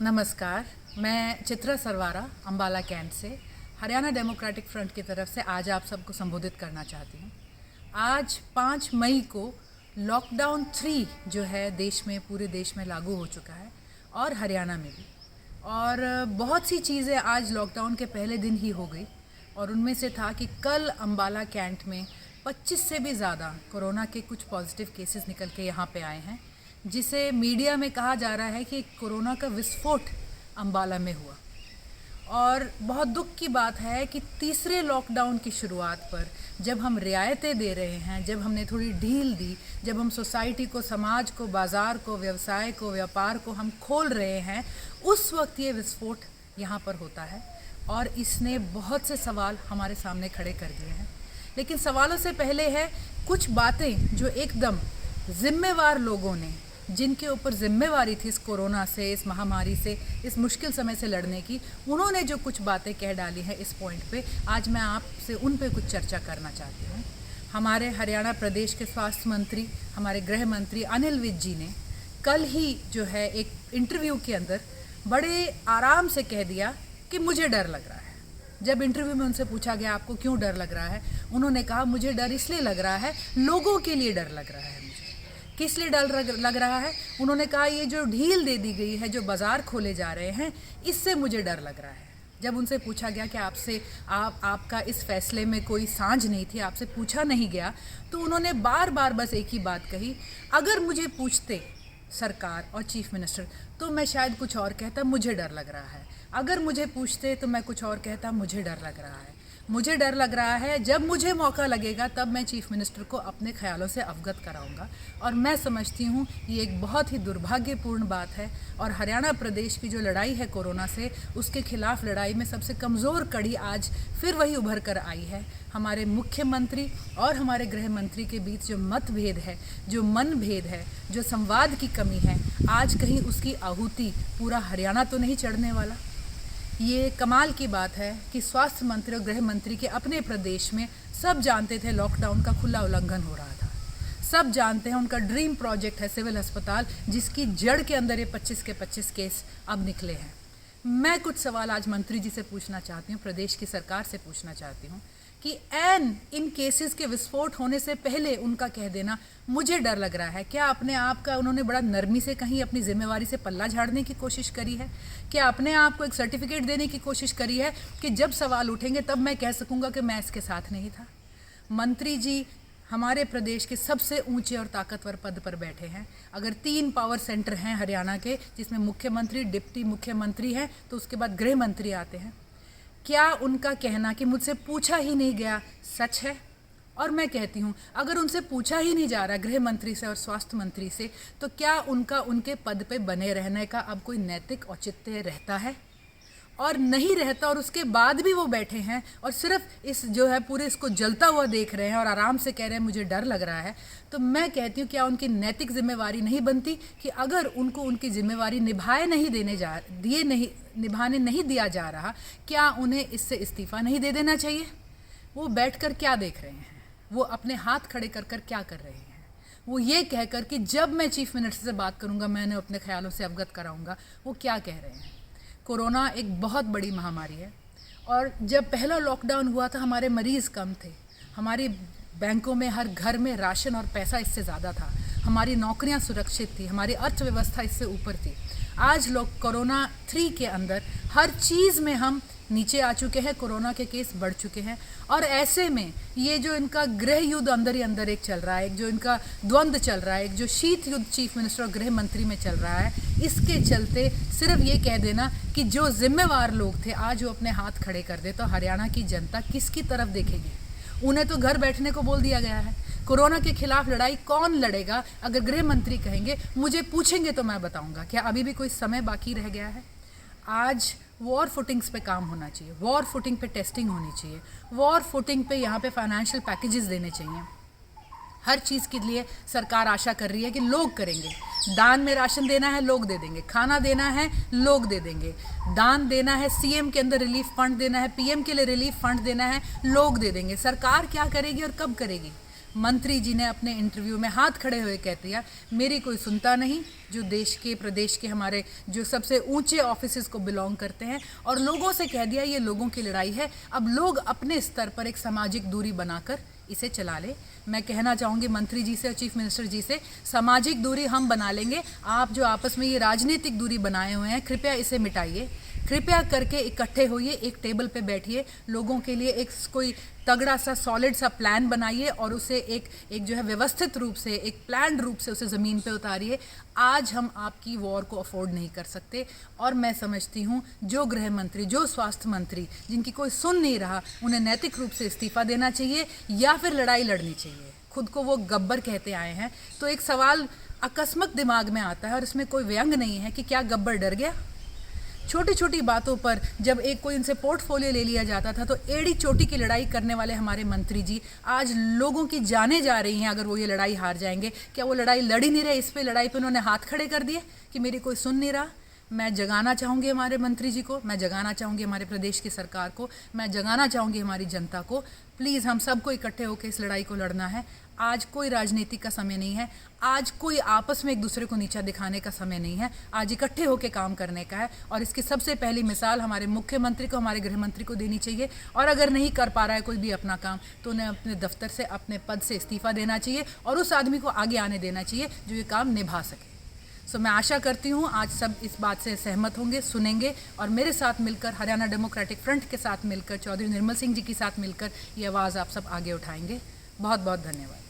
नमस्कार, मैं चित्रा सरवारा अंबाला कैंट से हरियाणा डेमोक्रेटिक फ्रंट की तरफ से आज आप सबको संबोधित करना चाहती हूँ। आज 5 मई को लॉकडाउन 3 जो है देश में, पूरे देश में लागू हो चुका है और हरियाणा में भी। और बहुत सी चीज़ें आज लॉकडाउन के पहले दिन ही हो गई और उनमें से था कि कल अंबाला कैंट में 25 से भी ज़्यादा कोरोना के कुछ पॉजिटिव केसेस निकल के यहाँ पे आए हैं, जिसे मीडिया में कहा जा रहा है कि कोरोना का विस्फोट अंबाला में हुआ। और बहुत दुख की बात है कि तीसरे लॉकडाउन की शुरुआत पर जब हम रियायतें दे रहे हैं, जब हमने थोड़ी ढील दी, जब हम सोसाइटी को, समाज को, बाज़ार को, व्यवसाय को, व्यापार को हम खोल रहे हैं, उस वक्त ये विस्फोट यहाँ पर होता है और इसने बहुत से सवाल हमारे सामने खड़े कर दिए हैं। लेकिन सवालों से पहले है कुछ बातें जो एकदम जिम्मेवार लोगों ने, जिनके ऊपर जिम्मेवारी थी इस कोरोना से, इस महामारी से, इस मुश्किल समय से लड़ने की, उन्होंने जो कुछ बातें कह डाली हैं इस पॉइंट पे, आज मैं आपसे उन पे कुछ चर्चा करना चाहती हूँ। हमारे हरियाणा प्रदेश के स्वास्थ्य मंत्री, हमारे गृह मंत्री अनिल विज जी ने कल ही जो है एक इंटरव्यू के अंदर बड़े आराम से कह दिया कि मुझे डर लग रहा है। जब इंटरव्यू में उनसे पूछा गया आपको क्यों डर लग रहा है, उन्होंने कहा मुझे डर इसलिए लग रहा है, लोगों के लिए डर लग रहा है। मुझे किस लिए डर लग रहा है? उन्होंने कहा ये जो ढील दे दी गई है, जो बाज़ार खोले जा रहे हैं, इससे मुझे डर लग रहा है। जब उनसे पूछा गया कि आपका इस फैसले में कोई साझ नहीं थी, आपसे पूछा नहीं गया, तो उन्होंने बार बार बस एक ही बात कही, अगर मुझे पूछते सरकार और चीफ मिनिस्टर तो मैं शायद कुछ और कहता, मुझे डर लग रहा है। अगर मुझे पूछते तो मैं कुछ और कहता, मुझे डर लग रहा है। मुझे डर लग रहा है, जब मुझे मौका लगेगा तब मैं चीफ मिनिस्टर को अपने ख्यालों से अवगत कराऊंगा। और मैं समझती हूँ ये एक बहुत ही दुर्भाग्यपूर्ण बात है और हरियाणा प्रदेश की जो लड़ाई है कोरोना से, उसके खिलाफ लड़ाई में सबसे कमज़ोर कड़ी आज फिर वही उभर कर आई है। हमारे मुख्यमंत्री और हमारे गृह मंत्री के बीच जो मतभेद है, जो मनभेद है, जो संवाद की कमी है, आज कहीं उसकी आहुति पूरा हरियाणा तो नहीं चढ़ने वाला। ये कमाल की बात है कि स्वास्थ्य मंत्री और गृह मंत्री के अपने प्रदेश में सब जानते थे लॉकडाउन का खुला उल्लंघन हो रहा था। सब जानते हैं उनका ड्रीम प्रोजेक्ट है सिविल अस्पताल, जिसकी जड़ के अंदर ये 25 के 25 केस अब निकले हैं। मैं कुछ सवाल आज मंत्री जी से पूछना चाहती हूँ, प्रदेश की सरकार से पूछना चाहती हूँ कि इन केसेस के विस्फोट होने से पहले उनका कह देना मुझे डर लग रहा है, क्या अपने आप का उन्होंने बड़ा नरमी से कहीं अपनी जिम्मेवारी से पल्ला झाड़ने की कोशिश करी है? क्या अपने आप को एक सर्टिफिकेट देने की कोशिश करी है कि जब सवाल उठेंगे तब मैं कह सकूंगा कि मैं इसके साथ नहीं था? मंत्री जी हमारे प्रदेश के सबसे ऊंचे और ताकतवर पद पर बैठे हैं। अगर 3 पावर सेंटर हैं हरियाणा के, जिसमें मुख्यमंत्री, डिप्टी मुख्यमंत्री हैं, तो उसके बाद गृह मंत्री आते हैं। क्या उनका कहना कि मुझसे पूछा ही नहीं गया सच है? और मैं कहती हूँ अगर उनसे पूछा ही नहीं जा रहा गृह मंत्री से और स्वास्थ्य मंत्री से, तो क्या उनका उनके पद पे बने रहने का अब कोई नैतिक औचित्य रहता है? और नहीं रहता और उसके बाद भी वो बैठे हैं और सिर्फ इस जो है पूरे इसको जलता हुआ देख रहे हैं और आराम से कह रहे हैं मुझे डर लग रहा है, तो मैं कहती हूँ क्या उनकी नैतिक जिम्मेवारी नहीं बनती कि अगर उनको उनकी जिम्मेवारी निभाने नहीं दिया जा रहा, क्या उन्हें इससे इस्तीफ़ा नहीं दे देना चाहिए? वो बैठकर क्या देख रहे हैं? वो अपने हाथ खड़े कर कर क्या कर रहे हैं? वो ये कहकर कि जब मैं चीफ मिनिस्टर से बात करूंगा मैं उन्हें अपने ख्यालों से अवगत कराऊंगा, वो क्या कह रहे हैं? कोरोना एक बहुत बड़ी महामारी है और जब पहला लॉकडाउन हुआ था हमारे मरीज़ कम थे, हमारी बैंकों में हर घर में राशन और पैसा इससे ज़्यादा था, हमारी नौकरियां सुरक्षित थी, हमारी अर्थव्यवस्था इससे ऊपर थी। आज लोग कोरोना 3 के अंदर हर चीज़ में हम नीचे आ चुके हैं, कोरोना के केस बढ़ चुके हैं और ऐसे में ये जो इनका गृह युद्ध अंदर ही अंदर एक चल रहा है, एक जो इनका द्वंद्व चल रहा है, एक जो शीत युद्ध चीफ मिनिस्टर और गृह मंत्री में चल रहा है, इसके चलते सिर्फ ये कह देना कि जो जिम्मेवार लोग थे आज वो अपने हाथ खड़े कर दे, तो हरियाणा की जनता किसकी तरफ देखेगी? उन्हें तो घर बैठने को बोल दिया गया है। कोरोना के खिलाफ लड़ाई कौन लड़ेगा? अगर गृह मंत्री कहेंगे मुझे पूछेंगे तो मैं बताऊंगा। क्या अभी भी कोई समय बाकी रह गया है? आज वॉर फुटिंग्स पे काम होना चाहिए, वॉर फुटिंग पे टेस्टिंग होनी चाहिए, वॉर फुटिंग पे यहाँ पे फाइनेंशियल पैकेजेस देने चाहिए। हर चीज़ के लिए सरकार आशा कर रही है कि लोग करेंगे। दान में राशन देना है, लोग दे देंगे। खाना देना है, लोग दे देंगे। दान देना है, सीएम के अंदर रिलीफ फंड देना है, पीएम के लिए रिलीफ फंड देना है, लोग दे देंगे। सरकार क्या करेगी और कब करेगी? मंत्री जी ने अपने इंटरव्यू में हाथ खड़े हुए कह दिया, मेरी कोई सुनता नहीं, जो देश के प्रदेश के हमारे जो सबसे ऊंचे ऑफिसेस को बिलोंग करते हैं, और लोगों से कह दिया ये लोगों की लड़ाई है, अब लोग अपने स्तर पर एक सामाजिक दूरी बनाकर इसे चला ले। मैं कहना चाहूँगी मंत्री जी से और चीफ मिनिस्टर जी से, सामाजिक दूरी हम बना लेंगे, आप जो आपस में ये राजनीतिक दूरी बनाए हुए हैं कृपया इसे मिटाइए, कृपया करके इकट्ठे होइए, एक टेबल पे बैठिए, लोगों के लिए एक कोई तगड़ा सा सॉलिड सा प्लान बनाइए और उसे एक जो है व्यवस्थित रूप से, एक प्लान्ड रूप से उसे ज़मीन पे उतारिए। आज हम आपकी वॉर को अफोर्ड नहीं कर सकते, और मैं समझती हूँ जो गृह मंत्री, जो स्वास्थ्य मंत्री, जिनकी कोई सुन नहीं रहा, उन्हें नैतिक रूप से इस्तीफा देना चाहिए या फिर लड़ाई लड़नी चाहिए। खुद को वो गब्बर कहते आए हैं, तो एक सवाल अकस्मत दिमाग में आता है और इसमें कोई व्यंग नहीं है कि क्या गब्बर डर गया? छोटी छोटी बातों पर जब एक कोई इनसे पोर्टफोलियो ले लिया जाता था तो एड़ी चोटी की लड़ाई करने वाले हमारे मंत्री जी आज लोगों की जानें जा रही हैं अगर वो ये लड़ाई हार जाएंगे। क्या वो लड़ाई लड़ ही नहीं रहे? इस पे लड़ाई पे उन्होंने हाथ खड़े कर दिए कि मेरी कोई सुन नहीं रहा। मैं जगाना चाहूँगी हमारे मंत्री जी को, मैं जगाना चाहूँगी हमारे प्रदेश की सरकार को, मैं जगाना चाहूँगी हमारी जनता को, प्लीज़ हम सबको इकट्ठे होकर इस लड़ाई को लड़ना है। आज कोई राजनीति का समय नहीं है, आज कोई आपस में एक दूसरे को नीचा दिखाने का समय नहीं है, आज इकट्ठे होकर काम करने का है। और इसकी सबसे पहली मिसाल हमारे मुख्यमंत्री को, हमारे गृह मंत्री को देनी चाहिए, और अगर नहीं कर पा रहा है कोई भी अपना काम तो उन्हें अपने दफ्तर से, अपने पद से इस्तीफा देना चाहिए और उस आदमी को आगे आने देना चाहिए जो ये काम निभा सके। सो मैं आशा करती हूँ आज सब इस बात से सहमत होंगे, सुनेंगे और मेरे साथ मिलकर, हरियाणा डेमोक्रेटिक फ्रंट के साथ मिलकर, चौधरी निर्मल सिंह जी के साथ मिलकर ये आवाज़ आप सब आगे उठाएंगे। बहुत बहुत धन्यवाद।